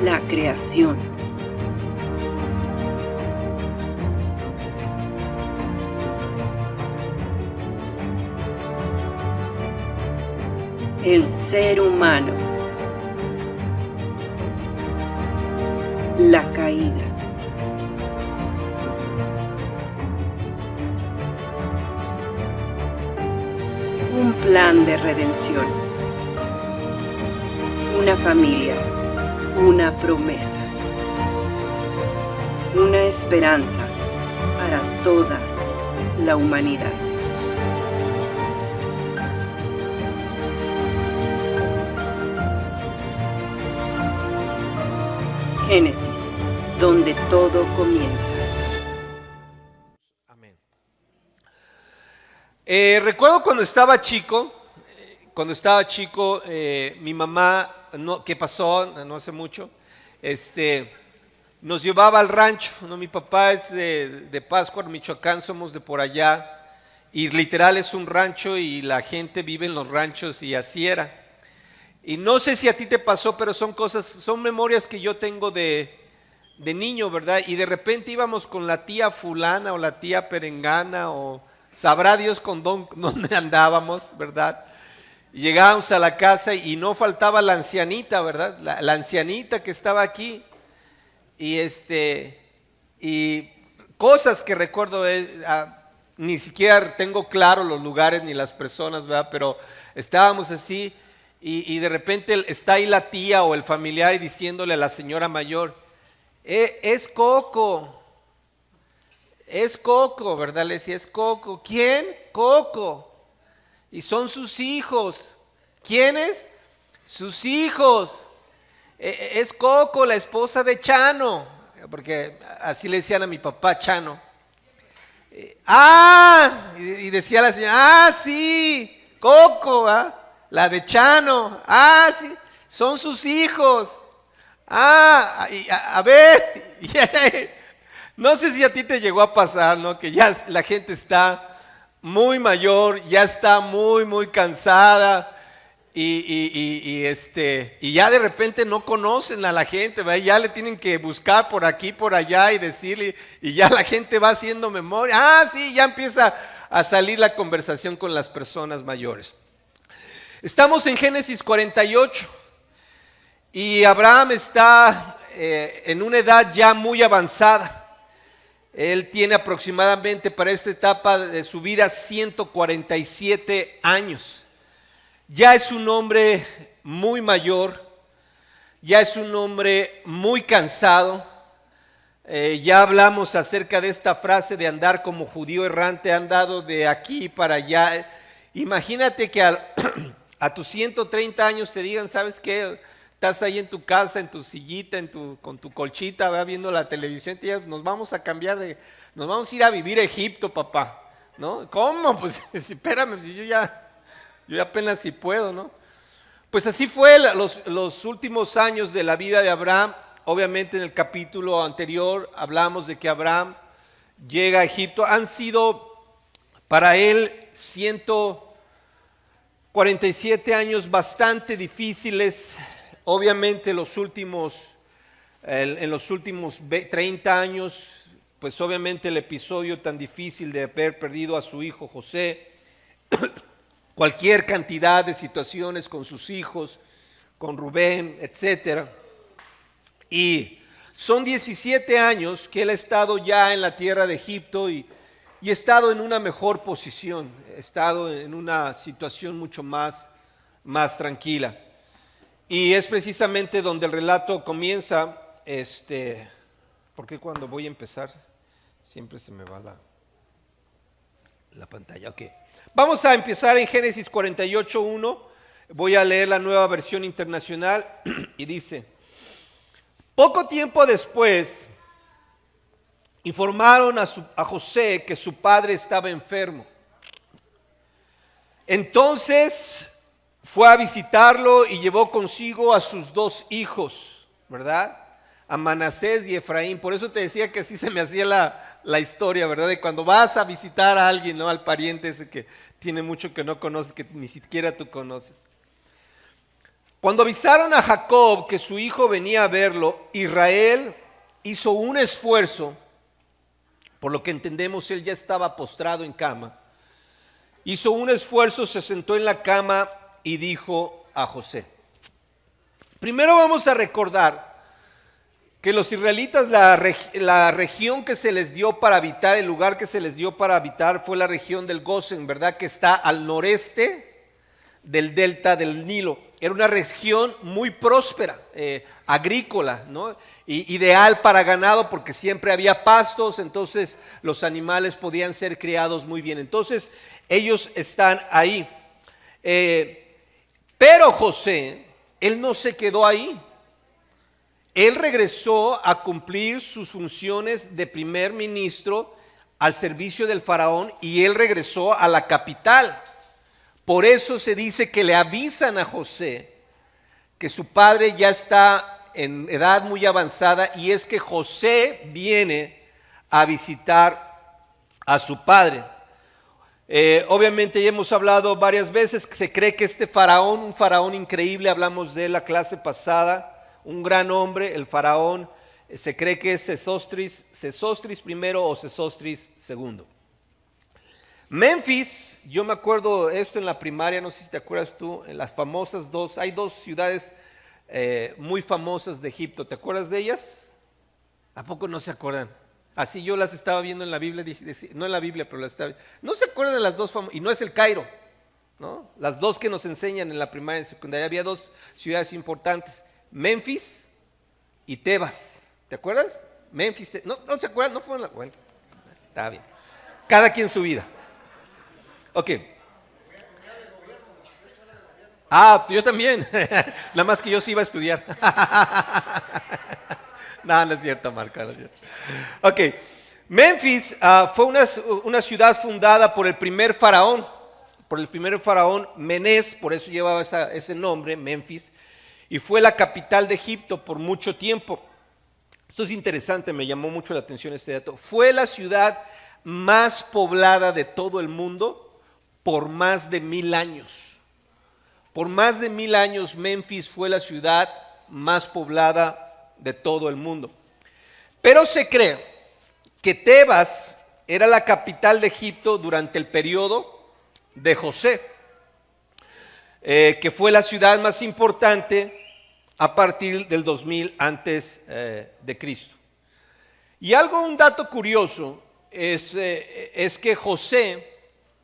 la creación. El ser humano. La caída. Un plan de redención. Una familia. Una promesa. Una esperanza para toda la humanidad. Génesis, donde todo comienza. Amén. Recuerdo cuando estaba chico, mi mamá, que pasó no hace mucho, nos llevaba al rancho, ¿no? Mi papá es de Pátzcuaro, Michoacán, somos de por allá, y literal es un rancho y la gente vive en los ranchos y así era. Y no sé si a ti te pasó, pero son memorias que yo tengo de niño, ¿verdad? Y de repente íbamos con la tía fulana o la tía perengana o sabrá Dios con dónde andábamos, ¿verdad? Y llegábamos a la casa y no faltaba la ancianita, ¿verdad? La ancianita que estaba aquí. Y cosas que recuerdo, ni siquiera tengo claro los lugares ni las personas, ¿verdad? Pero estábamos así. Y de repente está ahí la tía o el familiar diciéndole a la señora mayor, es Coco, ¿verdad? Le decía, es Coco. ¿Quién? Coco. Y son sus hijos. ¿Quiénes? Sus hijos. Es Coco, la esposa de Chano, porque así le decían a mi papá, Chano. Y decía la señora, sí, Coco, ¿ah? La de Chano, sí, son sus hijos. A ver, no sé si a ti te llegó a pasar, ¿no? Que ya la gente está muy mayor, ya está muy cansada y ya de repente no conocen a la gente, ¿verdad? Ya le tienen que buscar por aquí, por allá y decirle, y ya la gente va haciendo memoria. Sí, ya empieza a salir la conversación con las personas mayores. Estamos en Génesis 48 y Abraham está en una edad ya muy avanzada. Él tiene aproximadamente para esta etapa de su vida 147 años. Ya es un hombre muy mayor, ya es un hombre muy cansado. Ya hablamos acerca de esta frase de andar como judío errante, ha andado de aquí para allá. Imagínate que a tus 130 años te digan, ¿sabes qué? Estás ahí en tu casa, en tu sillita, con tu colchita, ¿verdad? Viendo la televisión, te digan, nos vamos a ir a vivir a Egipto, papá, ¿no? ¿Cómo? Pues espérame, si yo apenas si puedo, ¿no? Pues así fue los últimos años de la vida de Abraham. Obviamente en el capítulo anterior hablamos de que Abraham llega a Egipto. Han sido para él 147 años bastante difíciles. Obviamente en los últimos 30 años, pues obviamente el episodio tan difícil de haber perdido a su hijo José, cualquier cantidad de situaciones con sus hijos, con Rubén, etcétera. Y son 17 años que él ha estado ya en la tierra de Egipto y ha estado en una mejor posición, ha estado en una situación mucho más tranquila. Y es precisamente donde el relato comienza, porque cuando voy a empezar siempre se me va la pantalla. Ok. Vamos a empezar en Génesis 48:1. Voy a leer la Nueva Versión Internacional y dice: poco tiempo después informaron a José que su padre estaba enfermo. Entonces fue a visitarlo y llevó consigo a sus dos hijos, ¿verdad? A Manasés y Efraín. Por eso te decía que así se me hacía la historia, ¿verdad? De cuando vas a visitar a alguien, ¿no? Al pariente ese que tiene mucho que no conoces, que ni siquiera tú conoces. Cuando avisaron a Jacob que su hijo venía a verlo, Israel hizo un esfuerzo, por lo que entendemos él ya estaba postrado en cama, hizo un esfuerzo, se sentó en la cama y dijo a José. Primero vamos a recordar que los israelitas, la región que se les dio para habitar, el lugar que se les dio para habitar fue la región del Gosén, ¿verdad? Que está al noreste del delta del Nilo. Era una región muy próspera, agrícola, ¿no? Ideal para ganado porque siempre había pastos, entonces los animales podían ser criados muy bien. Entonces ellos están ahí. Pero José, él no se quedó ahí. Él regresó a cumplir sus funciones de primer ministro al servicio del faraón y él regresó a la capital. Por eso se dice que le avisan a José que su padre ya está en edad muy avanzada y es que José viene a visitar a su padre. Obviamente ya hemos hablado varias veces que se cree que este faraón, un faraón increíble, hablamos de él la clase pasada, un gran hombre, el faraón, se cree que es Sesostris primero o Sesostris segundo. Memphis, yo me acuerdo esto en la primaria, no sé si te acuerdas tú, en las famosas hay dos ciudades muy famosas de Egipto, ¿te acuerdas de ellas? ¿A poco no se acuerdan? Así yo las estaba viendo en la Biblia, no en la Biblia, pero las estaba viendo. ¿No se acuerdan de las dos famosas? Y no es el Cairo, ¿no? Las dos que nos enseñan en la primaria y secundaria, había dos ciudades importantes, Memphis y Tebas, ¿te acuerdas? Memphis, no se acuerdan, no fueron la... Bueno, está bien, cada quien su vida. Ok. Yo también, nada más que yo sí iba a estudiar. No es cierto, Marco, no es cierto. Ok, Memphis fue una ciudad fundada por el primer faraón Menés, por eso llevaba ese nombre, Memphis, y fue la capital de Egipto por mucho tiempo. Esto es interesante, me llamó mucho la atención este dato. Fue la ciudad más poblada de todo el mundo por más de 1000 años. Por más de 1000 años Memphis fue la ciudad más poblada de todo el mundo. Pero se cree que Tebas era la capital de Egipto durante el periodo de José, que fue la ciudad más importante a partir del 2000 antes de Cristo. Y un dato curioso es que José,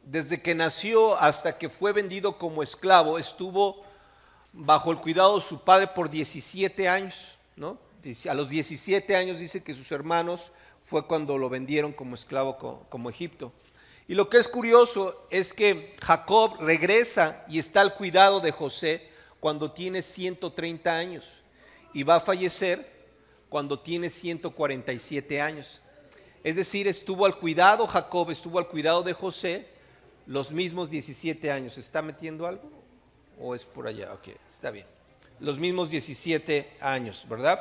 desde que nació hasta que fue vendido como esclavo, estuvo bajo el cuidado de su padre por 17 años, ¿no? A los 17 años dice que sus hermanos fue cuando lo vendieron como esclavo como Egipto. Y lo que es curioso es que Jacob regresa y está al cuidado de José cuando tiene 130 años y va a fallecer cuando tiene 147 años. Es decir, Jacob estuvo al cuidado de José los mismos 17 años. ¿Se está metiendo algo? ¿O es por allá? Ok, está bien. Los mismos 17 años, ¿verdad?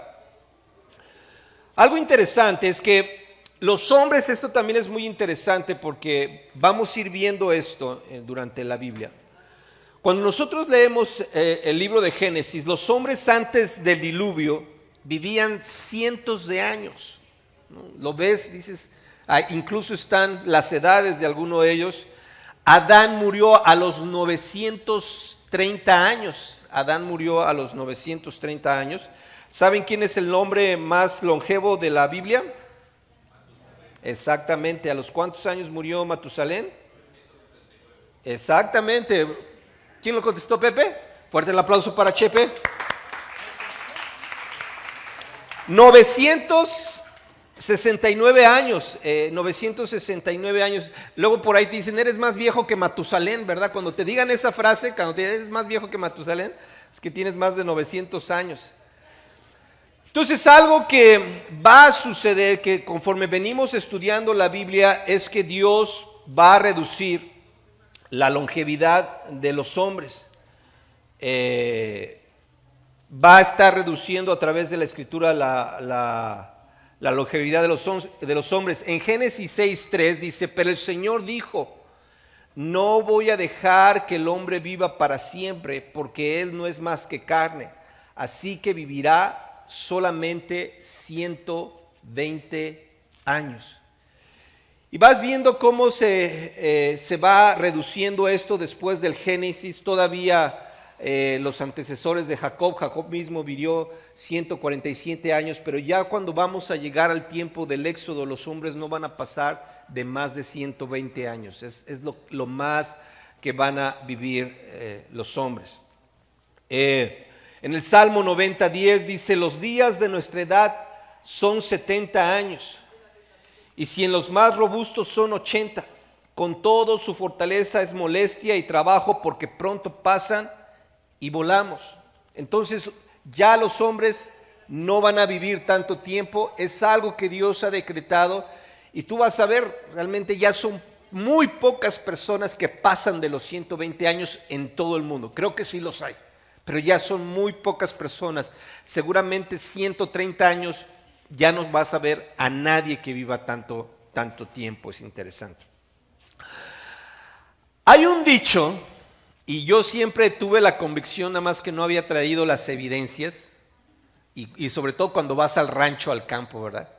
Algo interesante es que los hombres, esto también es muy interesante porque vamos a ir viendo esto durante la Biblia. Cuando nosotros leemos el libro de Génesis, los hombres antes del diluvio vivían cientos de años, ¿no? Lo ves, dices, incluso están las edades de alguno de ellos. Adán murió a los 930 años. Adán murió a los 930 años. ¿Saben quién es el hombre más longevo de la Biblia? Exactamente. ¿A los cuántos años murió Matusalén? Exactamente. ¿Quién lo contestó, Pepe? Fuerte el aplauso para Chepe. 969 años, 969 años. Luego por ahí te dicen, eres más viejo que Matusalén, ¿verdad? Cuando te digan esa frase, cuando te digan, eres más viejo que Matusalén, es que tienes más de 900 años. Entonces, algo que va a suceder, que conforme venimos estudiando la Biblia, es que Dios va a reducir la longevidad de los hombres. Va a estar reduciendo a través de la Escritura la longevidad de los hombres. En Génesis 6:3 dice, pero el Señor dijo, no voy a dejar que el hombre viva para siempre, porque él no es más que carne. Así que vivirá solamente 120 años. Y vas viendo cómo se va reduciendo esto después del Génesis. Todavía los antecesores de Jacob mismo vivió 147 años, pero ya cuando vamos a llegar al tiempo del Éxodo, los hombres no van a pasar de más de 120 años. Es lo más que van a vivir los hombres. En el Salmo 90:10 dice: los días de nuestra edad son 70 años. Y si en los más robustos son 80, con todo su fortaleza es molestia y trabajo, porque pronto pasan y volamos. Entonces ya los hombres no van a vivir tanto tiempo, es algo que Dios ha decretado, y tú vas a ver, realmente ya son muy pocas personas que pasan de los 120 años en todo el mundo. Creo que sí los hay, pero ya son muy pocas personas. Seguramente 130 años ya no vas a ver a nadie que viva tanto tiempo. Es interesante. Hay un dicho, y yo siempre tuve la convicción, nada más que no había traído las evidencias, y sobre todo cuando vas al rancho, al campo, ¿verdad?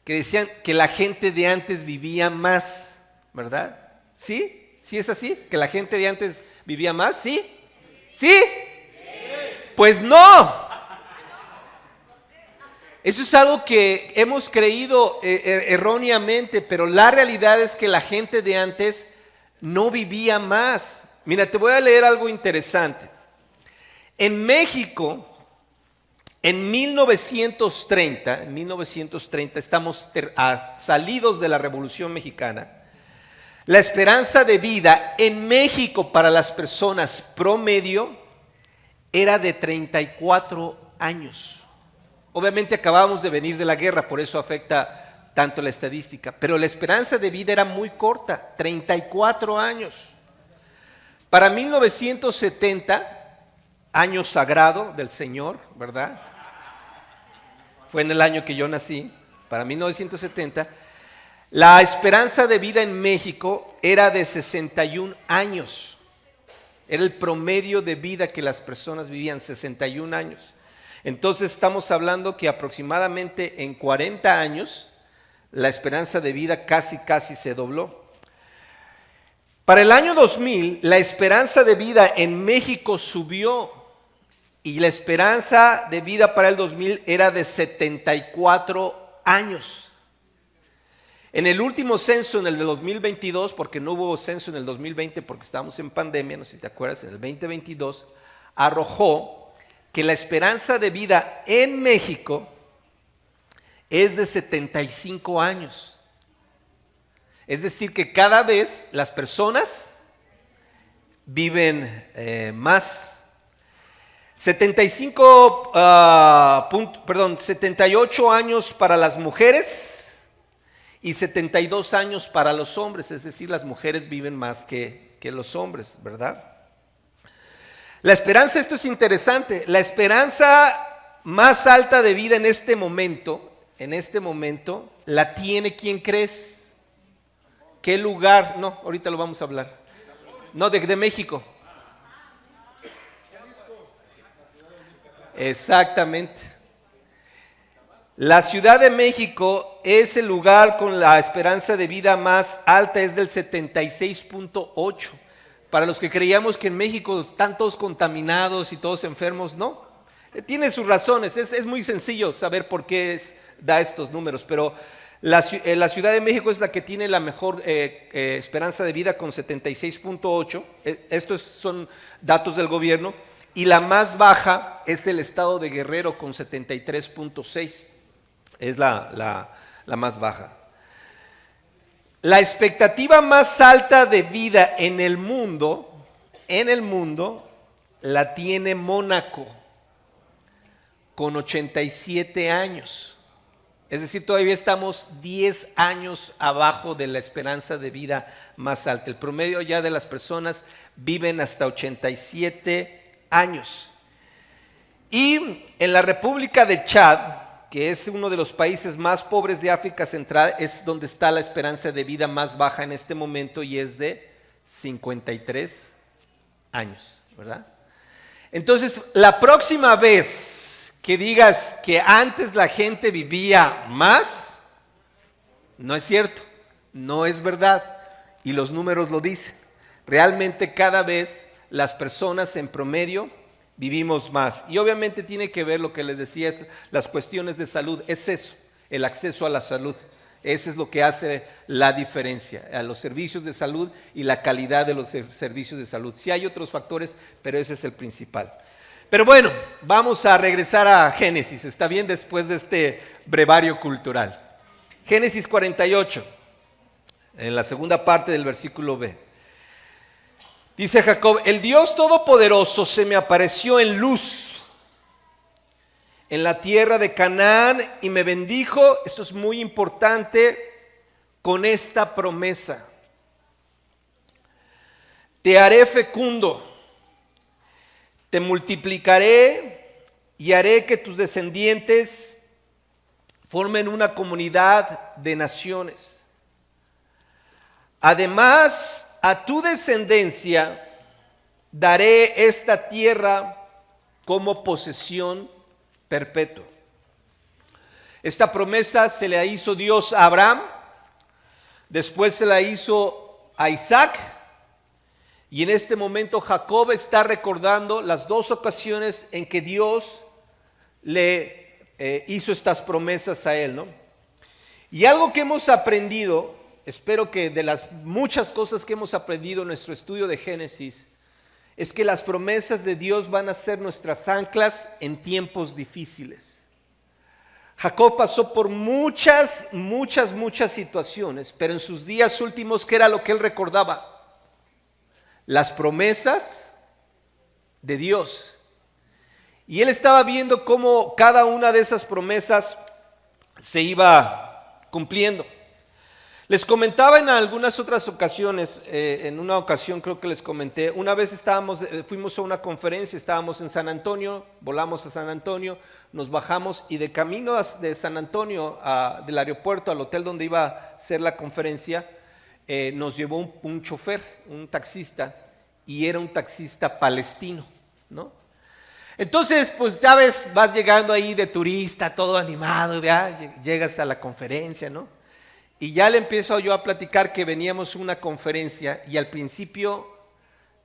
Que decían que la gente de antes vivía más, ¿verdad? ¿Sí? ¿Sí es así? ¿Que la gente de antes vivía más? ¿Sí? ¿Sí? Pues no. Eso es algo que hemos creído erróneamente, pero la realidad es que la gente de antes no vivía más. Mira, te voy a leer algo interesante. En México, en 1930, estamos salidos de la Revolución Mexicana, la esperanza de vida en México para las personas promedio era de 34 años. Obviamente acabábamos de venir de la guerra, por eso afecta tanto la estadística, pero la esperanza de vida era muy corta, 34 años. Para 1970, año sagrado del Señor, ¿verdad? Fue en el año que yo nací, para 1970, la esperanza de vida en México era de 61 años. Era el promedio de vida que las personas vivían, 61 años. Entonces estamos hablando que aproximadamente en 40 años la esperanza de vida casi se dobló. Para el año 2000 la esperanza de vida en México subió y la esperanza de vida para el 2000 era de 74 años. En el último censo, en el de 2022, porque no hubo censo en el 2020 porque estábamos en pandemia, no sé si te acuerdas, en el 2022, arrojó que la esperanza de vida en México es de 75 años. Es decir, que cada vez las personas viven más. 78 años para las mujeres y 72 años para los hombres. Es decir, las mujeres viven más que los hombres, ¿verdad? La esperanza, esto es interesante, la esperanza más alta de vida en este momento, la tiene, ¿quién crees? ¿Qué lugar? No, ahorita lo vamos a hablar. No, de México. Exactamente. La Ciudad de México es el lugar con la esperanza de vida más alta, es del 76.8. Para los que creíamos que en México están todos contaminados y todos enfermos, no. Tiene sus razones, es muy sencillo saber por qué da estos números, pero la Ciudad de México es la que tiene la mejor esperanza de vida con 76.8. Estos son datos del gobierno. Y la más baja es el estado de Guerrero con 73.6. Es la más baja. La expectativa más alta de vida en el mundo, la tiene Mónaco, con 87 años. Es decir, todavía estamos 10 años abajo de la esperanza de vida más alta. El promedio ya de las personas viven hasta 87 años. Y en la República de Chad, que es uno de los países más pobres de África Central, es donde está la esperanza de vida más baja en este momento y es de 53 años, ¿verdad? Entonces, la próxima vez que digas que antes la gente vivía más, no es cierto, no es verdad, y los números lo dicen. Realmente cada vez las personas en promedio vivimos más. Y obviamente tiene que ver lo que les decía, las cuestiones de salud, es eso, el acceso a la salud. Eso es lo que hace la diferencia, a los servicios de salud y la calidad de los servicios de salud. Sí hay otros factores, pero ese es el principal. Pero bueno, vamos a regresar a Génesis, ¿está bien? Después de este brevario cultural. Génesis 48, en la segunda parte del versículo B. Dice Jacob, el Dios Todopoderoso se me apareció en luz en la tierra de Canaán y me bendijo, esto es muy importante, con esta promesa. Te haré fecundo, te multiplicaré y haré que tus descendientes formen una comunidad de naciones. Además, a tu descendencia daré esta tierra como posesión perpetua. Esta promesa se la hizo Dios a Abraham, después se la hizo a Isaac, y en este momento Jacob está recordando las dos ocasiones en que Dios le hizo estas promesas a él, ¿no? Y algo que hemos aprendido, espero que de las muchas cosas que hemos aprendido en nuestro estudio de Génesis, es que las promesas de Dios van a ser nuestras anclas en tiempos difíciles. Jacob pasó por muchas situaciones, pero en sus días últimos, ¿qué era lo que él recordaba? Las promesas de Dios. Y él estaba viendo cómo cada una de esas promesas se iba cumpliendo. Les comentaba en algunas otras ocasiones, en una ocasión creo que les comenté, una vez fuimos a una conferencia, estábamos en San Antonio, volamos a San Antonio, nos bajamos y de camino de San Antonio, del aeropuerto al hotel donde iba a ser la conferencia, nos llevó un chofer, un taxista, y era un taxista palestino, ¿no? Entonces, pues sabes, vas llegando ahí de turista, todo animado, ¿verdad? Llegas a la conferencia, ¿no? Y ya le empiezo yo a platicar que veníamos a una conferencia y al principio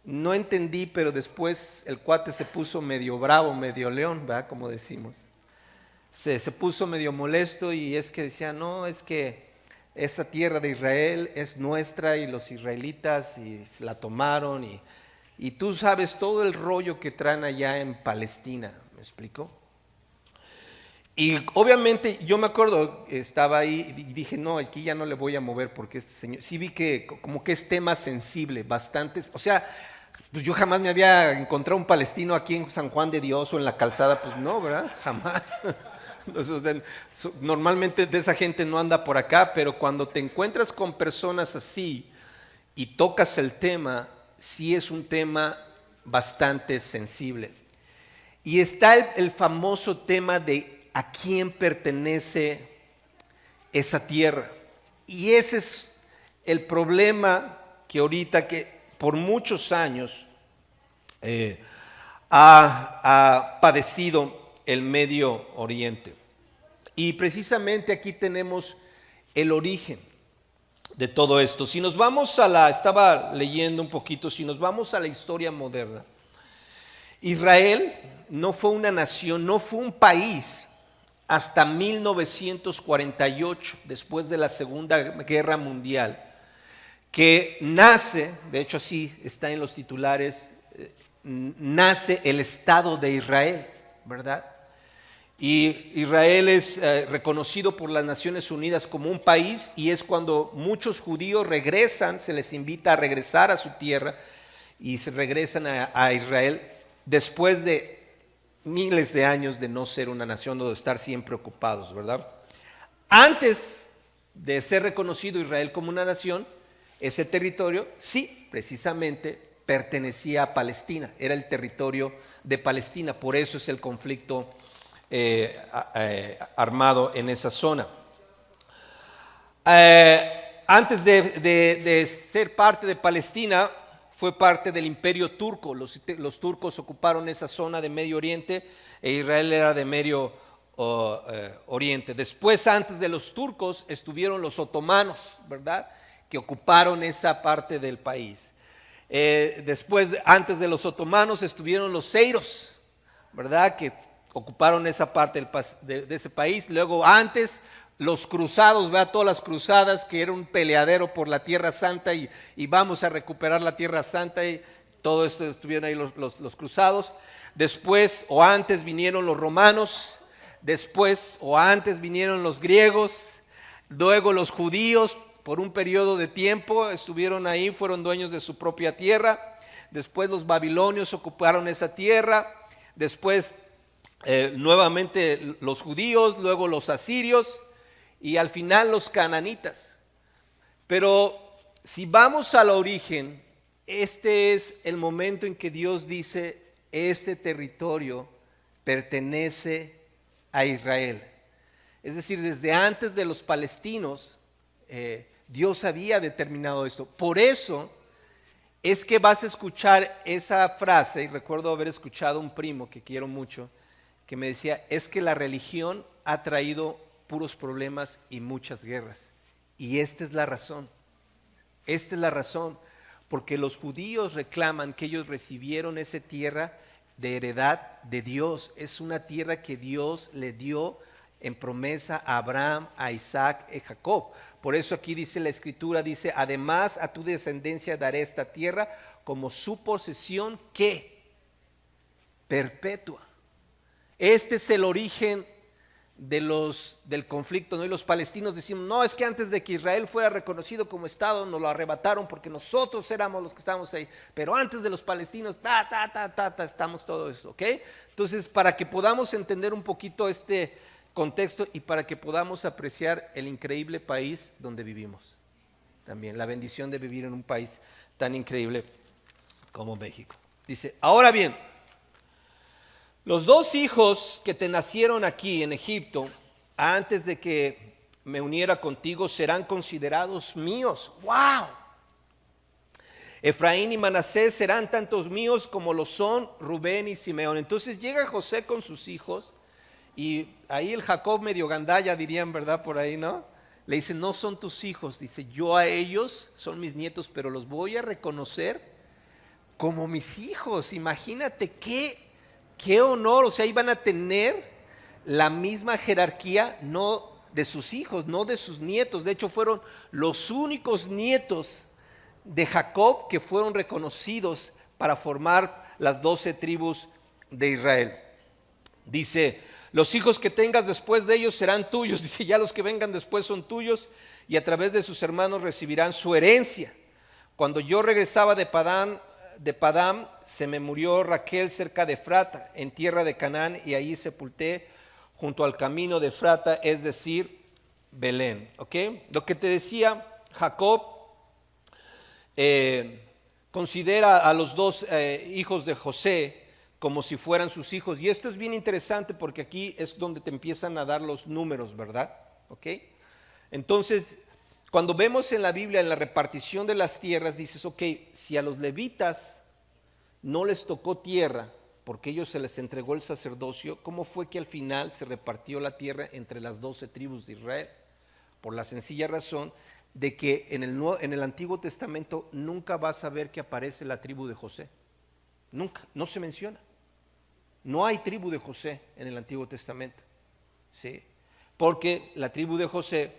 no entendí, pero después el cuate se puso medio bravo, medio león, ¿verdad? Como decimos. Se puso medio molesto y es que decía, no, es que esa tierra de Israel es nuestra y los israelitas y se la tomaron y tú sabes todo el rollo que traen allá en Palestina, ¿me explico? Y obviamente yo me acuerdo, estaba ahí y dije, no, aquí ya no le voy a mover porque este señor, sí vi que como que es tema sensible, bastantes, o sea, pues yo jamás me había encontrado un palestino aquí en San Juan de Dios o en la calzada, pues no, ¿verdad? Jamás. Entonces, o sea, normalmente de esa gente no anda por acá, pero cuando te encuentras con personas así y tocas el tema, sí es un tema bastante sensible. Y está el famoso tema de a quién pertenece esa tierra. Y ese es el problema que ahorita, que por muchos años ha padecido el Medio Oriente. Y precisamente aquí tenemos el origen de todo esto. Si nos vamos estaba leyendo un poquito, si nos vamos a la historia moderna, Israel no fue una nación, no fue un país hasta 1948, después de la Segunda Guerra Mundial, que nace, de hecho así está en los titulares, nace el Estado de Israel, ¿verdad? Y Israel es reconocido por las Naciones Unidas como un país y es cuando muchos judíos regresan, se les invita a regresar a su tierra y se regresan a Israel después de miles de años de no ser una nación o de estar siempre ocupados, ¿verdad? Antes de ser reconocido Israel como una nación, ese territorio sí, precisamente pertenecía a Palestina, era el territorio de Palestina, por eso es el conflicto armado en esa zona. Antes de ser parte de Palestina, fue parte del Imperio Turco. Los turcos ocuparon esa zona de Medio Oriente e Israel era de Medio Oriente. Después, antes de los turcos, estuvieron los otomanos, ¿verdad?, que ocuparon esa parte del país. Antes de los otomanos, estuvieron los seiros, ¿verdad?, que ocuparon esa parte de ese país. Luego, antes, los cruzados, ¿verdad?, todas las cruzadas, que era un peleadero por la Tierra Santa y vamos a recuperar la Tierra Santa, y todo esto estuvieron ahí los cruzados. Después o antes vinieron los romanos, después o antes vinieron los griegos, luego los judíos por un periodo de tiempo estuvieron ahí, fueron dueños de su propia tierra. Después los babilonios ocuparon esa tierra, después nuevamente los judíos, luego los asirios y al final los cananitas. Pero si vamos al origen, este es el momento en que Dios dice: este territorio pertenece a Israel. Es decir, desde antes de los palestinos, Dios había determinado esto. Por eso es que vas a escuchar esa frase, y recuerdo haber escuchado a un primo que quiero mucho, que me decía: es que la religión ha traído puros problemas y muchas guerras. Y esta es la razón. Esta es la razón. Porque los judíos reclaman que ellos recibieron esa tierra de heredad de Dios. Es una tierra que Dios le dio en promesa a Abraham, a Isaac y a Jacob. Por eso aquí dice la escritura, dice: además a tu descendencia daré esta tierra como su posesión, ¿qué? Perpetua. Este es el origen del conflicto, ¿no? Y los palestinos decimos: no, es que antes de que Israel fuera reconocido como Estado nos lo arrebataron porque nosotros éramos los que estábamos ahí, pero antes de los palestinos, estamos todo eso, ¿ok? Entonces, para que podamos entender un poquito este contexto y para que podamos apreciar el increíble país donde vivimos, también la bendición de vivir en un país tan increíble como México. Dice: ahora bien, los dos hijos que te nacieron aquí en Egipto, antes de que me uniera contigo, serán considerados míos. ¡Wow! Efraín y Manasés serán tantos míos como lo son Rubén y Simeón. Entonces llega José con sus hijos, y ahí el Jacob medio gandalla, dirían, ¿verdad? Por ahí, ¿no? Le dice: no son tus hijos. Dice: yo a ellos son mis nietos, pero los voy a reconocer como mis hijos. Imagínate qué honor. O sea, iban a tener la misma jerarquía, no de sus hijos, no de sus nietos. De hecho, fueron los únicos nietos de Jacob que fueron reconocidos para formar las 12 tribus de Israel. Dice: los hijos que tengas después de ellos serán tuyos. Dice: ya los que vengan después son tuyos, y a través de sus hermanos recibirán su herencia. Cuando yo regresaba de Padán, se me murió Raquel cerca de Efrata, en tierra de Canaán, y ahí sepulté junto al camino de Efrata, es decir, Belén. ¿Ok? Lo que te decía, Jacob considera a los dos hijos de José como si fueran sus hijos. Y esto es bien interesante porque aquí es donde te empiezan a dar los números, ¿verdad? ¿Ok? Entonces, cuando vemos en la Biblia, en la repartición de las tierras, dices: ok, si a los levitas no les tocó tierra, porque ellos se les entregó el sacerdocio, ¿cómo fue que al final se repartió la tierra entre las 12 tribus de Israel? Por la sencilla razón de que en el Antiguo Testamento nunca vas a ver que aparece la tribu de José. Nunca, no se menciona. No hay tribu de José en el Antiguo Testamento, ¿sí? Porque la tribu de José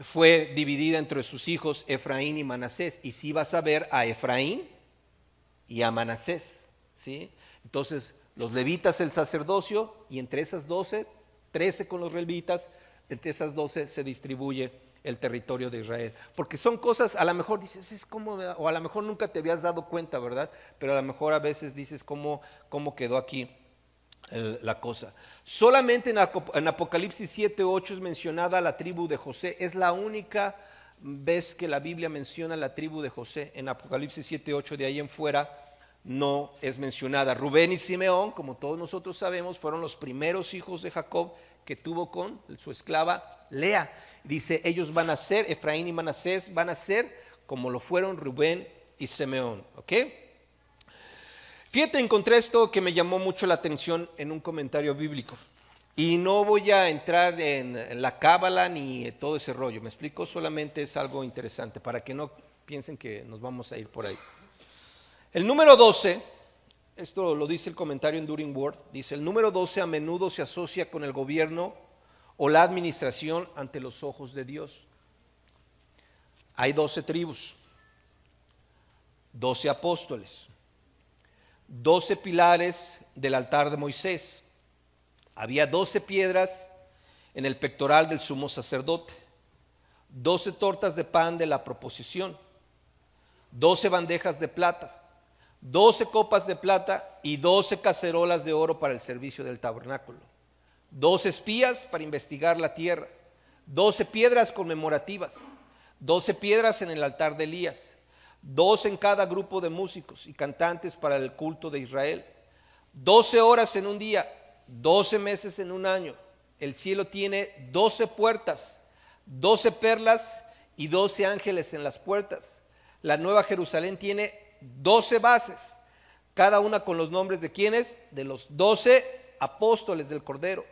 fue dividida entre sus hijos Efraín y Manasés, y sí vas a ver a Efraín y a Manasés, ¿sí? Entonces, los levitas el sacerdocio, y entre esas 12, 13 con los levitas, entre esas 12 se distribuye el territorio de Israel. Porque son cosas, a lo mejor dices, es como, o a lo mejor nunca te habías dado cuenta, ¿verdad? Pero a lo mejor a veces dices, ¿cómo quedó aquí la cosa? Solamente en Apocalipsis 7:8 es mencionada la tribu de José. Es la única vez que la Biblia menciona la tribu de José. En Apocalipsis 7:8, de ahí en fuera no es mencionada. Rubén y Simeón, como todos nosotros sabemos, fueron los primeros hijos de Jacob que tuvo con su esclava Lea. Dice, ellos van a ser, Efraín y Manasés van a ser como lo fueron Rubén y Simeón. ¿Ok? Fíjate, encontré esto que me llamó mucho la atención en un comentario bíblico. Y no voy a entrar en la cábala ni todo ese rollo. Me explico, solamente es algo interesante para que no piensen que nos vamos a ir por ahí. El número 12, esto lo dice el comentario en Enduring Word, dice, el número 12 a menudo se asocia con el gobierno o la administración ante los ojos de Dios. Hay 12 tribus, 12 apóstoles, 12 pilares del altar de Moisés. Había 12 piedras en el pectoral del sumo sacerdote, 12 tortas de pan de la proposición, 12 bandejas de plata, 12 copas de plata y 12 cacerolas de oro para el servicio del tabernáculo, 12 espías para investigar la tierra, 12 piedras conmemorativas, 12 piedras en el altar de Elías, 12 en cada grupo de músicos y cantantes para el culto de Israel, 12 horas en un día, 12 meses en un año. El cielo tiene 12 puertas, 12 perlas y 12 ángeles en las puertas. La Nueva Jerusalén tiene 12 bases, cada una con los nombres de ¿quiénes? De los 12 apóstoles del Cordero.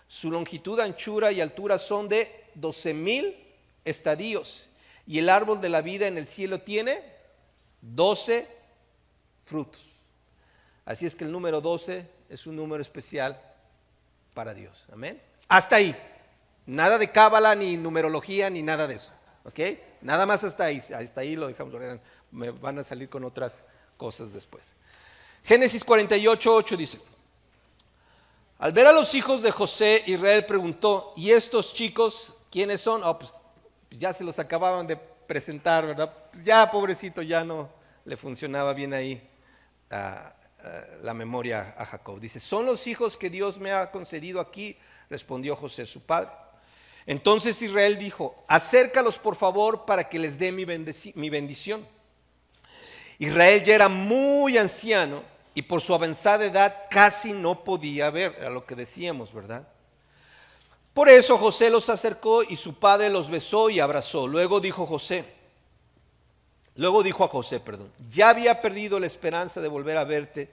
Su longitud, anchura y altura son de 12,000 estadios. Y el árbol de la vida en el cielo tiene 12 frutos. Así es que el número 12 es un número especial para Dios. Amén. Hasta ahí. Nada de cábala, ni numerología, ni nada de eso. ¿Ok? Nada más hasta ahí. Hasta ahí lo dejamos. Me van a salir con otras cosas después. Génesis 48:8 dice: al ver a los hijos de José, Israel preguntó, ¿y estos chicos quiénes son? Pues ya se los acababan de presentar, ¿verdad? Pues ya, pobrecito, ya no le funcionaba bien ahí la memoria a Jacob. Dice, son los hijos que Dios me ha concedido aquí, respondió José su padre. Entonces Israel dijo, acércalos por favor para que les dé mi bendición. Israel ya era muy anciano y por su avanzada edad casi no podía ver, a lo que decíamos, ¿verdad? Por eso José los acercó y su padre los besó y abrazó. Luego dijo a José, ya había perdido la esperanza de volver a verte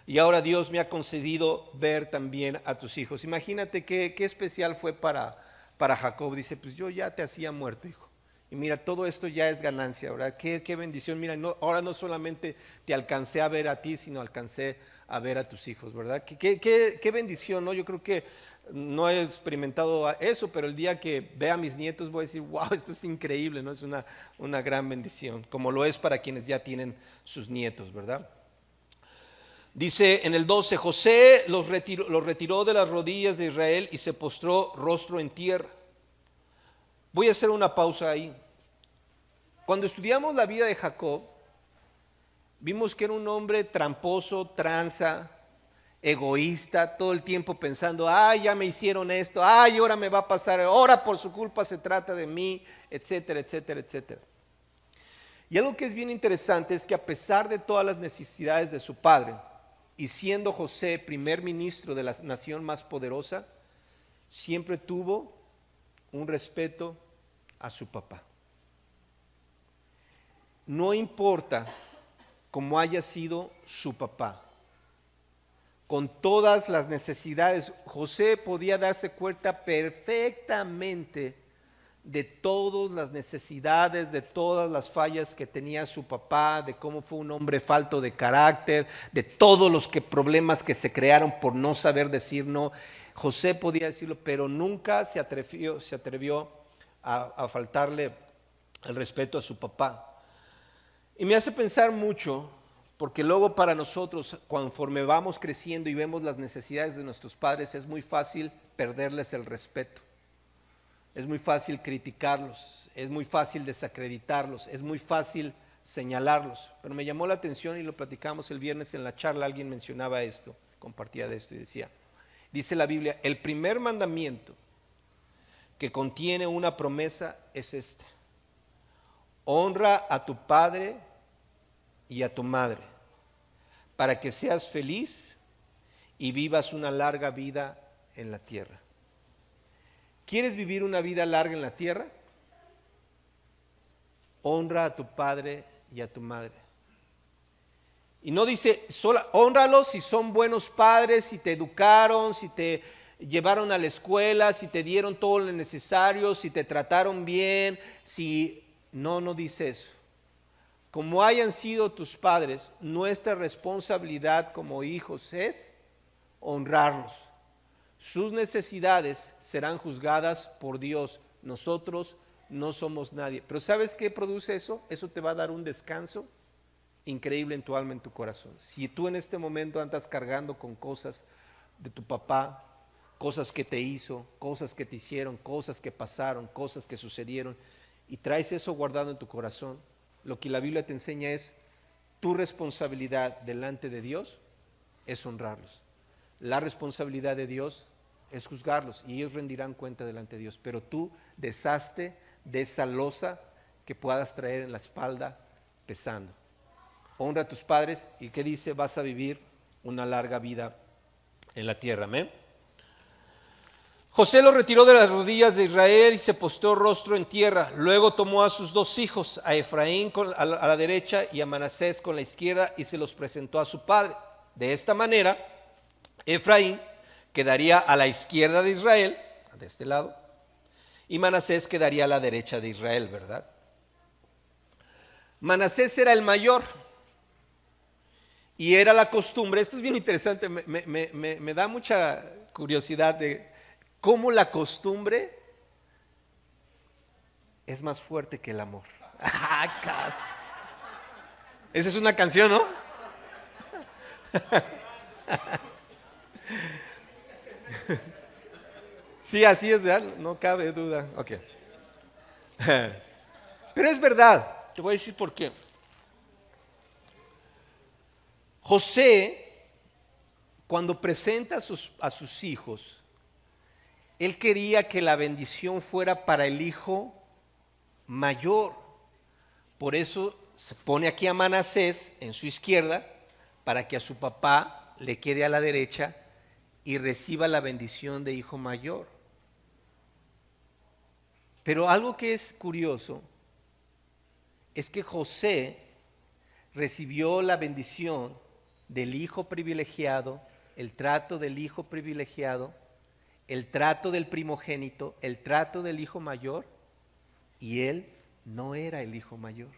y ahora Dios me ha concedido ver también a tus hijos. Imagínate qué especial fue para Jacob. Dice, pues yo ya te hacía muerto, hijo. Y mira, todo esto ya es ganancia, ¿verdad? Qué bendición. Mira, ahora no solamente te alcancé a ver a ti, sino alcancé a ver a tus hijos, ¿verdad? Qué bendición, ¿no? Yo creo que no he experimentado eso, pero el día que vea a mis nietos voy a decir, wow, esto es increíble, ¿no? Es una gran bendición, como lo es para quienes ya tienen sus nietos, ¿verdad? Dice en el 12, José los retiró de las rodillas de Israel y se postró rostro en tierra. Voy a hacer una pausa ahí. Cuando estudiamos la vida de Jacob, vimos que era un hombre tramposo, tranza, egoísta, todo el tiempo pensando, ay, ya me hicieron esto, ay, ahora me va a pasar, ahora por su culpa se trata de mí, etcétera, etcétera, etcétera. Y algo que es bien interesante es que a pesar de todas las necesidades de su padre, y siendo José primer ministro de la nación más poderosa, siempre tuvo un respeto a su papá. No importa cómo haya sido su papá, con todas las necesidades, José podía darse cuenta perfectamente de todas las necesidades, de todas las fallas que tenía su papá, de cómo fue un hombre falto de carácter, de todos los problemas que se crearon por no saber decir no. José podía decirlo, pero nunca se atrevió a faltarle el respeto a su papá. Y me hace pensar mucho, porque luego para nosotros, conforme vamos creciendo y vemos las necesidades de nuestros padres, es muy fácil perderles el respeto. Es muy fácil criticarlos, es muy fácil desacreditarlos, es muy fácil señalarlos. Pero me llamó la atención y lo platicamos el viernes en la charla, alguien mencionaba esto, compartía de esto y decía, dice la Biblia, el primer mandamiento que contiene una promesa es este: honra a tu padre y a tu madre, para que seas feliz y vivas una larga vida en la tierra. ¿Quieres vivir una vida larga en la tierra? Honra a tu padre y a tu madre. Y no dice, hónralos si son buenos padres, si te educaron, si te llevaron a la escuela, si te dieron todo lo necesario, si te trataron bien, si... No dice eso. Como hayan sido tus padres, nuestra responsabilidad como hijos es honrarlos. Sus necesidades serán juzgadas por Dios. Nosotros no somos nadie. Pero ¿sabes qué produce eso? Eso te va a dar un descanso increíble en tu alma, en tu corazón. Si tú en este momento andas cargando con cosas de tu papá, cosas que te hizo, cosas que te hicieron, cosas que pasaron, cosas que sucedieron, y traes eso guardado en tu corazón, lo que la Biblia te enseña es tu responsabilidad delante de Dios es honrarlos. La responsabilidad de Dios es juzgarlos y ellos rendirán cuenta delante de Dios. Pero tú deshazte de esa losa que puedas traer en la espalda pesando. Honra a tus padres y ¿qué dice? Vas a vivir una larga vida en la tierra. Amén. José lo retiró de las rodillas de Israel y se postró rostro en tierra. Luego tomó a sus dos hijos, a Efraín a la derecha y a Manasés con la izquierda, y se los presentó a su padre. De esta manera, Efraín quedaría a la izquierda de Israel, de este lado, y Manasés quedaría a la derecha de Israel, ¿verdad? Manasés era el mayor y era la costumbre. Esto es bien interesante, me da mucha curiosidad de cómo la costumbre es más fuerte que el amor. Esa es una canción, ¿no? Sí, así es, ¿verdad? No cabe duda. Ok. Pero es verdad, te voy a decir por qué. José, cuando presenta a sus hijos, él quería que la bendición fuera para el hijo mayor. Por eso se pone aquí a Manasés en su izquierda, para que a su papá le quede a la derecha y reciba la bendición de hijo mayor. Pero algo que es curioso es que José recibió la bendición del hijo privilegiado, el trato del hijo privilegiado, el trato del primogénito, el trato del hijo mayor, y él no era el hijo mayor.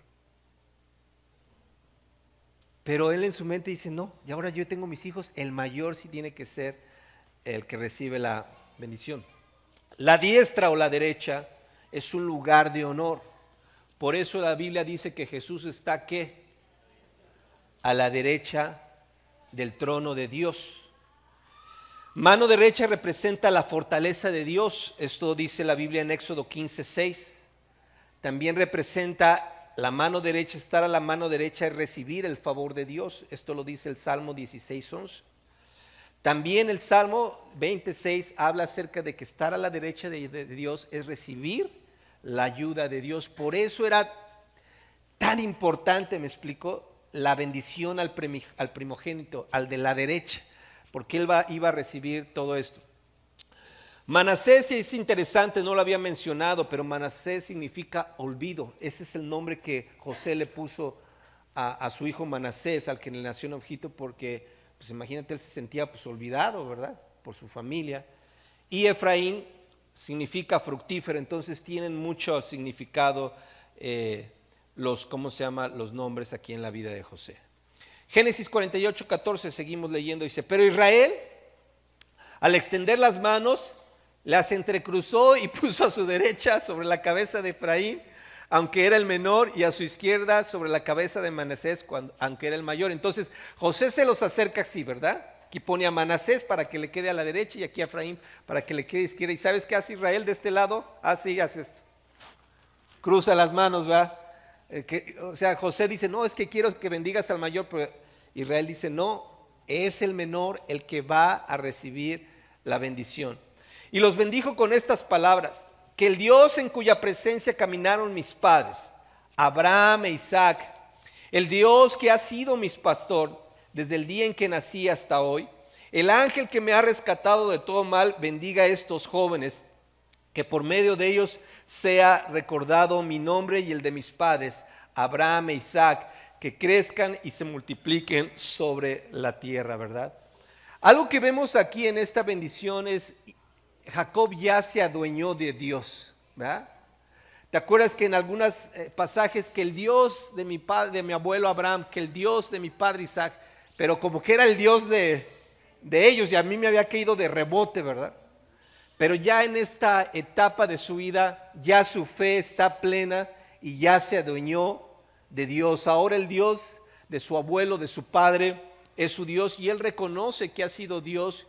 Pero él en su mente dice, no, y ahora yo tengo mis hijos, el mayor sí tiene que ser el que recibe la bendición. La diestra o la derecha es un lugar de honor. Por eso la Biblia dice que Jesús está, ¿qué? A la derecha del trono de Dios. Mano derecha representa la fortaleza de Dios. Esto dice la Biblia en Éxodo 15:6. También representa la mano derecha, estar a la mano derecha es recibir el favor de Dios. Esto lo dice el Salmo 16:11. También el Salmo 26 habla acerca de que estar a la derecha de Dios es recibir la ayuda de Dios. Por eso era tan importante, me explico, la bendición al primogénito, al de la derecha, porque él iba a recibir todo esto. Manasés es interesante, no lo había mencionado, pero Manasés significa olvido. Ese es el nombre que José le puso a su hijo Manasés, al que le nació en Egipto, porque, pues imagínate, él se sentía pues olvidado, ¿verdad? Por su familia. Y Efraín significa fructífero, entonces tienen mucho significado los nombres aquí en la vida de José. Génesis 48:14, seguimos leyendo, dice, pero Israel, al extender las manos, las entrecruzó y puso a su derecha sobre la cabeza de Efraín, aunque era el menor, y a su izquierda sobre la cabeza de Manasés, aunque era el mayor. Entonces José se los acerca así, ¿verdad? Aquí pone a Manasés para que le quede a la derecha y aquí a Efraín para que le quede a la izquierda. ¿Y sabes qué hace Israel de este lado? Así hace esto. Cruza las manos, ¿verdad? O sea, José dice, no, es que quiero que bendigas al mayor, pero Israel dice, no, es el menor el que va a recibir la bendición. Y los bendijo con estas palabras, que el Dios en cuya presencia caminaron mis padres, Abraham e Isaac, el Dios que ha sido mi pastor desde el día en que nací hasta hoy, el ángel que me ha rescatado de todo mal, bendiga a estos jóvenes que por medio de ellos sea recordado mi nombre y el de mis padres, Abraham e Isaac, que crezcan y se multipliquen sobre la tierra, ¿verdad? Algo que vemos aquí en esta bendición es, Jacob ya se adueñó de Dios, ¿verdad? ¿Te acuerdas que en algunos pasajes que el Dios de mi padre, de mi abuelo Abraham, que el Dios de mi padre Isaac, pero como que era el Dios de ellos y a mí me había caído de rebote, ¿verdad? Pero ya en esta etapa de su vida, ya su fe está plena y ya se adueñó de Dios. Ahora el Dios de su abuelo, de su padre, es su Dios y él reconoce que ha sido Dios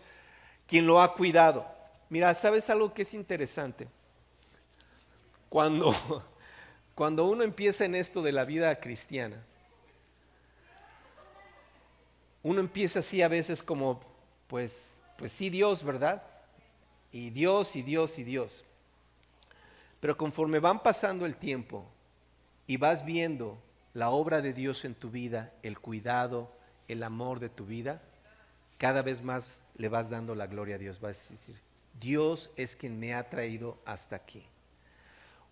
quien lo ha cuidado. Mira, ¿sabes algo que es interesante? Cuando uno empieza en esto de la vida cristiana, uno empieza así a veces como, pues sí Dios, ¿verdad? Y Dios, y Dios, y Dios. Pero conforme van pasando el tiempo y vas viendo la obra de Dios en tu vida, el cuidado, el amor de tu vida, cada vez más le vas dando la gloria a Dios. Vas a decir, Dios es quien me ha traído hasta aquí.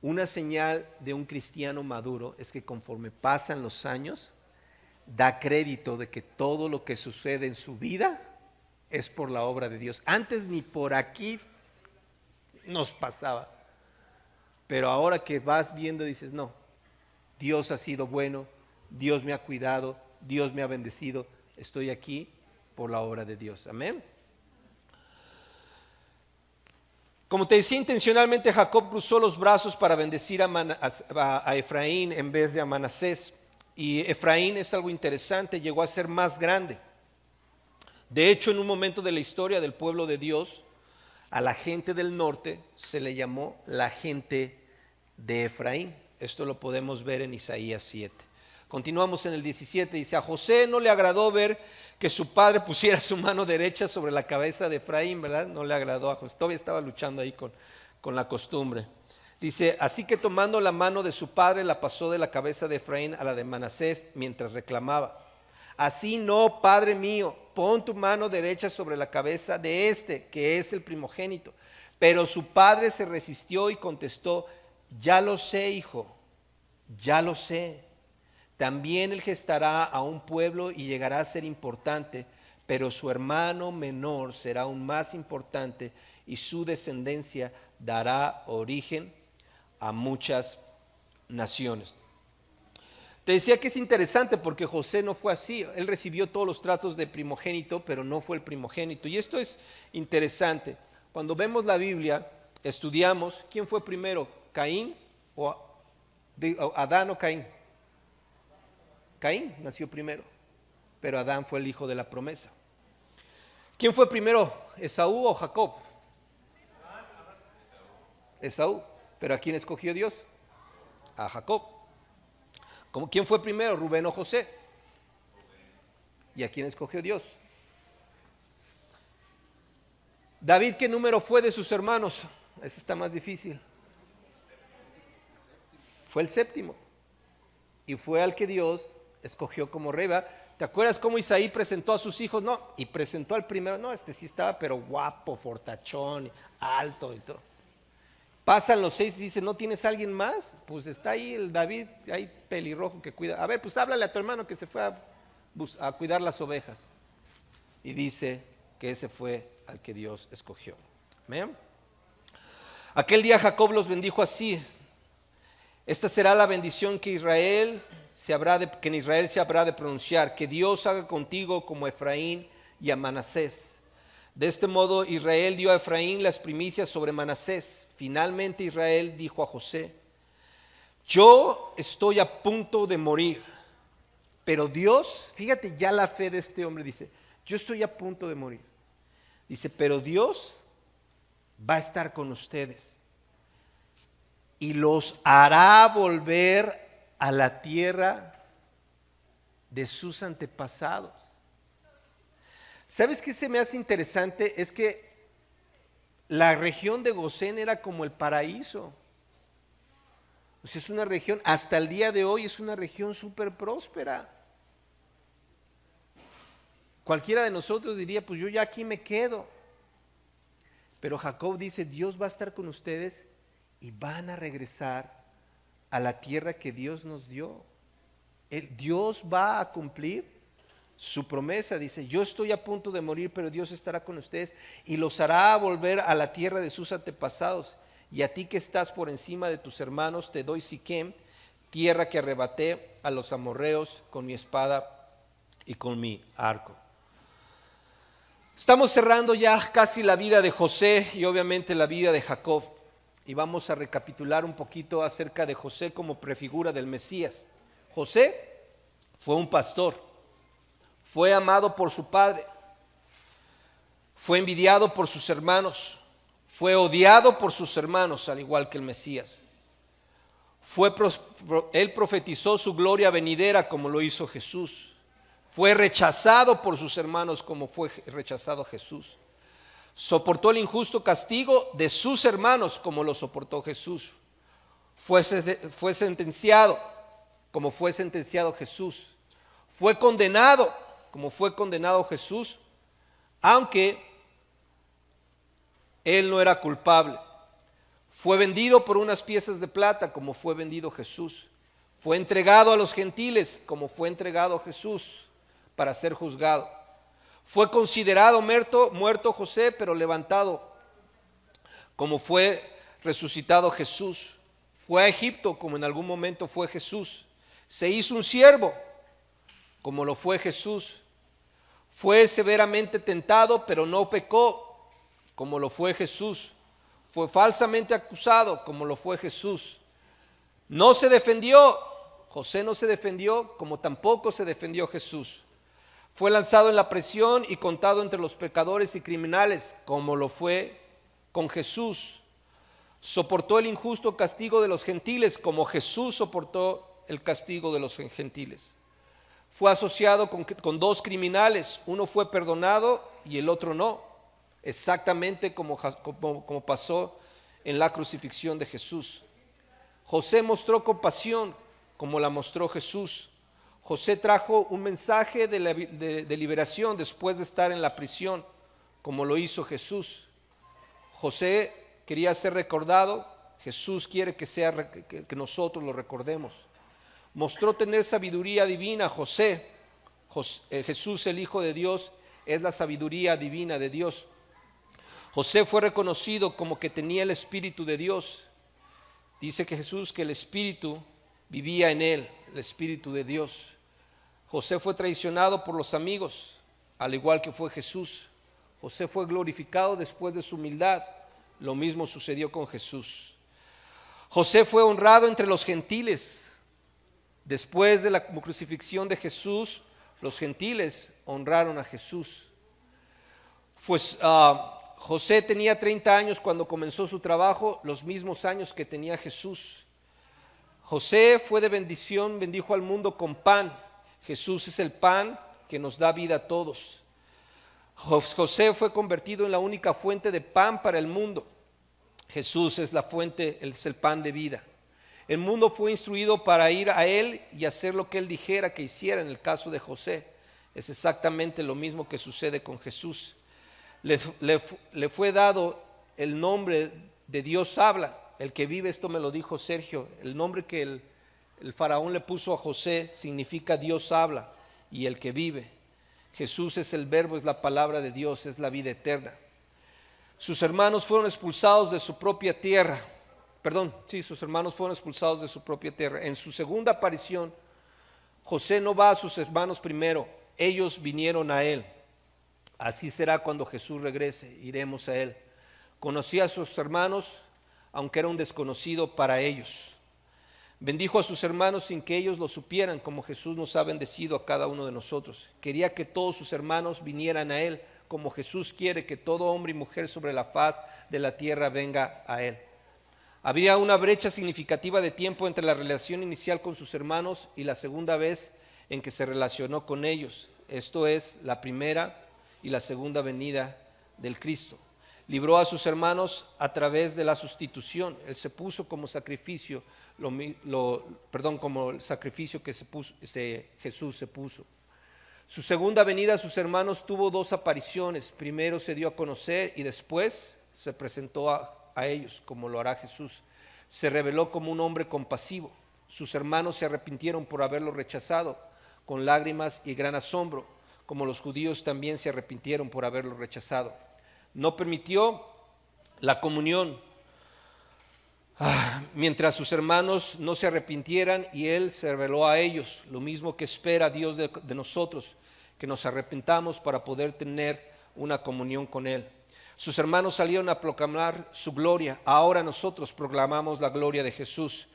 Una señal de un cristiano maduro es que conforme pasan los años, da crédito de que todo lo que sucede en su vida es por la obra de Dios. Antes ni por aquí nos pasaba. Pero ahora que vas viendo dices, no, Dios ha sido bueno, Dios me ha cuidado, Dios me ha bendecido, estoy aquí por la obra de Dios. Amén. Como te decía, intencionalmente Jacob cruzó los brazos para bendecir a Efraín en vez de a Manasés. Y Efraín es algo interesante, llegó a ser más grande. De hecho, en un momento de la historia del pueblo de Dios, a la gente del norte se le llamó la gente de Efraín. Esto lo podemos ver en Isaías 7. Continuamos en el 17, dice, a José no le agradó ver que su padre pusiera su mano derecha sobre la cabeza de Efraín, ¿verdad? No le agradó a José, todavía estaba luchando ahí con la costumbre. Dice, así que tomando la mano de su padre la pasó de la cabeza de Efraín a la de Manasés mientras reclamaba, así no, padre mío, pon tu mano derecha sobre la cabeza de este, que es el primogénito. Pero su padre se resistió y contestó, ya lo sé, hijo, ya lo sé. También él gestará a un pueblo y llegará a ser importante, pero su hermano menor será aún más importante y su descendencia dará origen a muchas naciones. Te decía que es interesante porque José no fue así. Él recibió todos los tratos de primogénito, pero no fue el primogénito. Y esto es interesante. Cuando vemos la Biblia, estudiamos, ¿quién fue primero? ¿Caín o Adán o Caín? Caín nació primero, pero Adán fue el hijo de la promesa. ¿Quién fue primero, Esaú o Jacob? Esaú. ¿Pero a quién escogió Dios? A Jacob. ¿Quién fue primero, Rubén o José? ¿Y a quién escogió Dios? David, ¿qué número fue de sus hermanos? Ese está más difícil. Fue el séptimo. Y fue al que Dios escogió como rey. ¿Te acuerdas cómo Isaí presentó a sus hijos? No, y presentó al primero. No, este sí estaba, pero guapo, fortachón, alto y todo. Pasan los 6 y dice, ¿no tienes alguien más? Pues está ahí el David, ahí pelirrojo que cuida. A ver, pues háblale a tu hermano que se fue a cuidar las ovejas. Y dice que ese fue al que Dios escogió. ¿Amén? Aquel día Jacob los bendijo así. Esta será la bendición que en Israel se habrá de pronunciar, que Dios haga contigo como a Efraín y a Manasés. De este modo Israel dio a Efraín las primicias sobre Manasés. Finalmente Israel dijo a José, yo estoy a punto de morir, pero Dios, fíjate ya la fe de este hombre, dice, yo estoy a punto de morir. Dice, pero Dios va a estar con ustedes y los hará volver a la tierra de sus antepasados. ¿Sabes qué se me hace interesante? Es que la región de Gosén era como el paraíso. O sea, es una región, hasta el día de hoy es una región súper próspera. Cualquiera de nosotros diría, pues yo ya aquí me quedo. Pero Jacob dice, Dios va a estar con ustedes y van a regresar a la tierra que Dios nos dio. Dios va a cumplir su promesa. Dice, yo estoy a punto de morir, pero Dios estará con ustedes y los hará volver a la tierra de sus antepasados. Y a ti que estás por encima de tus hermanos, te doy Siquem, tierra que arrebaté a los amorreos con mi espada y con mi arco. Estamos cerrando ya casi la vida de José y obviamente la vida de Jacob. Y vamos a recapitular un poquito acerca de José como prefigura del Mesías. José fue un pastor, fue amado por su padre, fue envidiado por sus hermanos, fue odiado por sus hermanos, al igual que el Mesías. Él profetizó su gloria venidera como lo hizo Jesús. Fue rechazado por sus hermanos como fue rechazado Jesús. Soportó el injusto castigo de sus hermanos como lo soportó Jesús. Fue sentenciado como fue sentenciado Jesús. Fue condenado como fue condenado Jesús, aunque él no era culpable. Fue vendido por unas piezas de plata como fue vendido Jesús. Fue entregado a los gentiles como fue entregado Jesús para ser juzgado. Fue considerado muerto José, pero levantado como fue resucitado Jesús. Fue a Egipto como en algún momento fue Jesús. Se hizo un siervo como lo fue Jesús. Fue severamente tentado, pero no pecó como lo fue Jesús. Fue falsamente acusado como lo fue Jesús. No se defendió, José no se defendió como tampoco se defendió Jesús. Fue lanzado en la prisión y contado entre los pecadores y criminales como lo fue con Jesús. Soportó el injusto castigo de los gentiles como Jesús soportó el castigo de los gentiles. Fue asociado con dos criminales, uno fue perdonado y el otro no, exactamente como pasó en la crucifixión de Jesús. José mostró compasión como la mostró Jesús. José trajo un mensaje de liberación después de estar en la prisión, como lo hizo Jesús. José quería ser recordado, Jesús quiere que nosotros lo recordemos. Mostró tener sabiduría divina José. Jesús, el Hijo de Dios, es la sabiduría divina de Dios. José fue reconocido como que tenía el Espíritu de Dios. Dice que Jesús, que el Espíritu vivía en él, el Espíritu de Dios. José fue traicionado por los amigos, al igual que fue Jesús. José fue glorificado después de su humildad. Lo mismo sucedió con Jesús. José fue honrado entre los gentiles. Después de la crucifixión de Jesús, los gentiles honraron a Jesús. Pues José tenía 30 años cuando comenzó su trabajo, los mismos años que tenía Jesús. José fue de bendición, bendijo al mundo con pan. Jesús es el pan que nos da vida a todos. José fue convertido en la única fuente de pan para el mundo. Jesús es la fuente, es el pan de vida. El mundo fue instruido para ir a él y hacer lo que él dijera que hiciera en el caso de José. Es exactamente lo mismo que sucede con Jesús. Le fue dado el nombre de Dios habla. El que vive, esto me lo dijo Sergio, el nombre que el faraón le puso a José significa Dios habla y el que vive. Jesús es el verbo, es la palabra de Dios, es la vida eterna. Sus hermanos fueron expulsados de su propia tierra. Sus hermanos fueron expulsados de su propia tierra. En su segunda aparición, José no va a sus hermanos primero, ellos vinieron a él. Así será cuando Jesús regrese, iremos a él. Conocía a sus hermanos, aunque era un desconocido para ellos. Bendijo a sus hermanos sin que ellos lo supieran, como Jesús nos ha bendecido a cada uno de nosotros. Quería que todos sus hermanos vinieran a él, como Jesús quiere que todo hombre y mujer sobre la faz de la tierra venga a él. Había una brecha significativa de tiempo entre la relación inicial con sus hermanos y la segunda vez en que se relacionó con ellos. Esto es la primera y la segunda venida del Cristo. Libró a sus hermanos a través de la sustitución. Él se puso como sacrificio, como el sacrificio que Jesús se puso. Su segunda venida a sus hermanos tuvo dos apariciones. Primero se dio a conocer y después se presentó a ellos, como lo hará Jesús. Se reveló como un hombre compasivo. Sus hermanos se arrepintieron por haberlo rechazado, con lágrimas y gran asombro, como los judíos también se arrepintieron por haberlo rechazado. No permitió la comunión mientras sus hermanos no se arrepintieran, y Él se reveló a ellos, lo mismo que espera Dios de nosotros, que nos arrepentamos para poder tener una comunión con Él. Sus hermanos salieron a proclamar su gloria, ahora nosotros proclamamos la gloria de Jesús.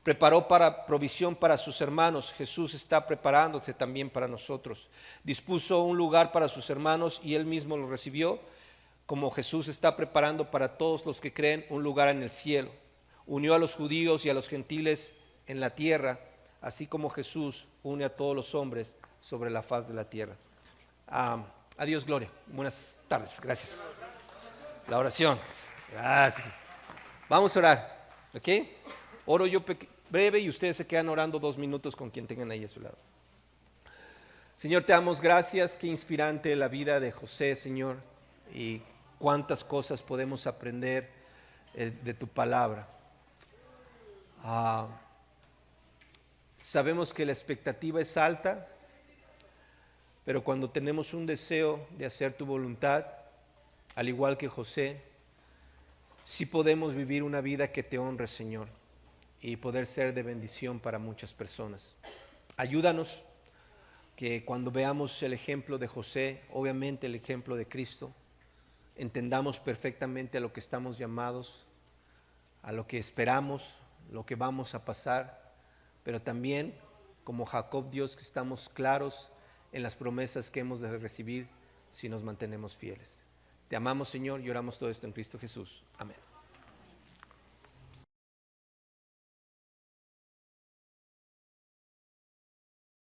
Preparó provisión para sus hermanos, Jesús está preparándose también para nosotros. Dispuso un lugar para sus hermanos y Él mismo lo recibió, como Jesús está preparando para todos los que creen un lugar en el cielo. Unió a los judíos y a los gentiles en la tierra, así como Jesús une a todos los hombres sobre la faz de la tierra. A Dios gloria. Buenas tardes. Gracias. La oración. Gracias. Vamos a orar. ¿Ok? Oro yo breve y ustedes se quedan orando 2 minutos con quien tengan ahí a su lado. Señor, te damos gracias. Qué inspirante la vida de José, Señor. Y cuántas cosas podemos aprender de tu palabra. Sabemos que la expectativa es alta, pero cuando tenemos un deseo de hacer tu voluntad, al igual que José, sí podemos vivir una vida que te honre, Señor, y poder ser de bendición para muchas personas. Ayúdanos que cuando veamos el ejemplo de José, obviamente el ejemplo de Cristo, entendamos perfectamente a lo que estamos llamados, a lo que esperamos, lo que vamos a pasar, pero también como Jacob, Dios, que estamos claros en las promesas que hemos de recibir si nos mantenemos fieles. Te amamos, Señor, y oramos todo esto en Cristo Jesús. Amén.